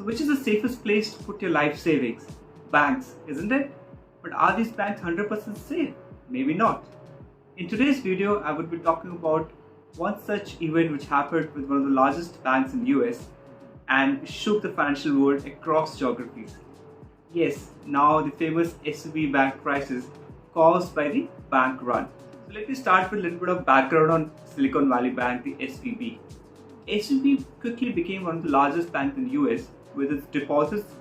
So which is the safest place to put your life savings? Banks, isn't it? But are these banks 100% safe? Maybe not. In today's video, I would be talking about one such event which happened with one of the largest banks in the US and shook the financial world across geographies. Yes, now the famous SVB bank crisis caused by the bank run. So let me start with a little bit of background on Silicon Valley Bank, the SVB. SVB quickly became one of the largest banks in the US with its deposits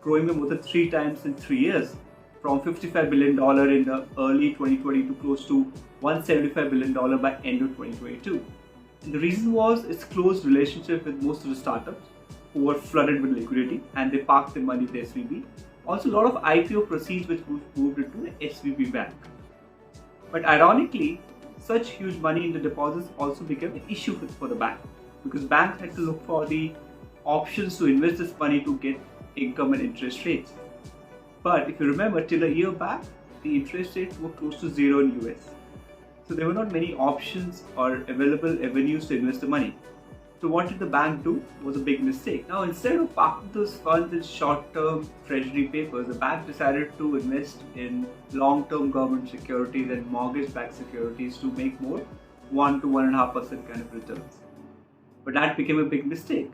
growing by more than 3 times in 3 years, from $55 billion in the early 2020 to close to $175 billion by end of 2022. And the reason was its close relationship with most of the startups who were flooded with liquidity and they parked their money with SVB. Also, a lot of IPO proceeds which moved into the SVB bank. But ironically, such huge money in the deposits also became an issue for the bank, because banks had to look for the options to invest this money to get income and interest rates. But if you remember, till a year back, the interest rates were close to zero in US. So there were not many options or available avenues to invest the money. So what did the bank do? Was a big mistake. Now, instead of parking those funds in short-term treasury papers, the bank decided to invest in long-term government securities and mortgage-backed securities to make more 1 to 1.5% kind of returns. But that became a big mistake,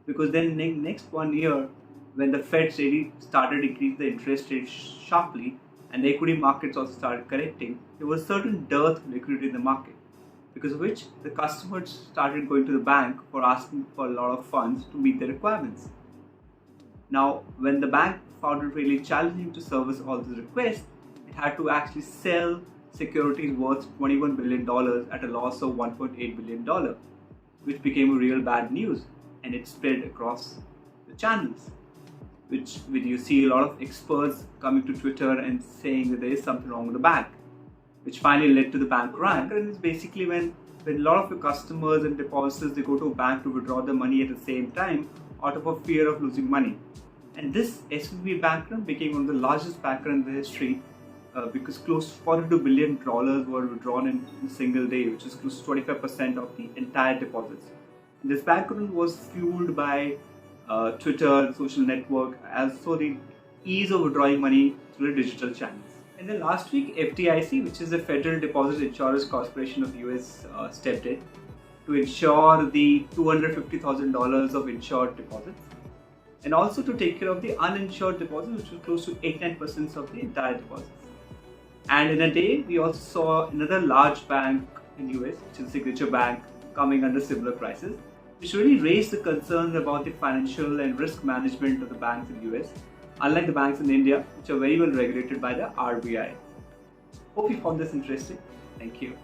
because then next 1 year, when the Fed really started increasing the interest rates sharply and the equity markets also started correcting, there was a certain dearth of liquidity in the market, because of which the customers started going to the bank for asking for a lot of funds to meet their requirements. Now, when the bank found it really challenging to service all these requests, it had to actually sell securities worth $21 billion at a loss of $1.8 billion, which became a real bad news, and it spread across the channels. When you see a lot of experts coming to Twitter and saying that there is something wrong with the bank, which finally led to the bank run. And it's basically when a lot of your customers and depositors, they go to a bank to withdraw their money at the same time out of a fear of losing money. And this SVB bank run became one of the largest bank runs in the history, because close to $42 billion were withdrawn in a single day, which is close to 25% of the entire deposits. And this bank run was fueled by Twitter, social network, also the ease of withdrawing money through the digital channels. And then last week, FDIC, which is the Federal Deposit Insurance Corporation of US, stepped in to ensure the $250,000 of insured deposits, and also to take care of the uninsured deposits, which was close to 89% of the entire deposits. And in a day, we also saw another large bank in US, which is Signature Bank, coming under similar crisis, which really raised the concerns about the financial and risk management of the banks in the US, unlike the banks in India, which are very well regulated by the RBI. Hope you found this interesting. Thank you.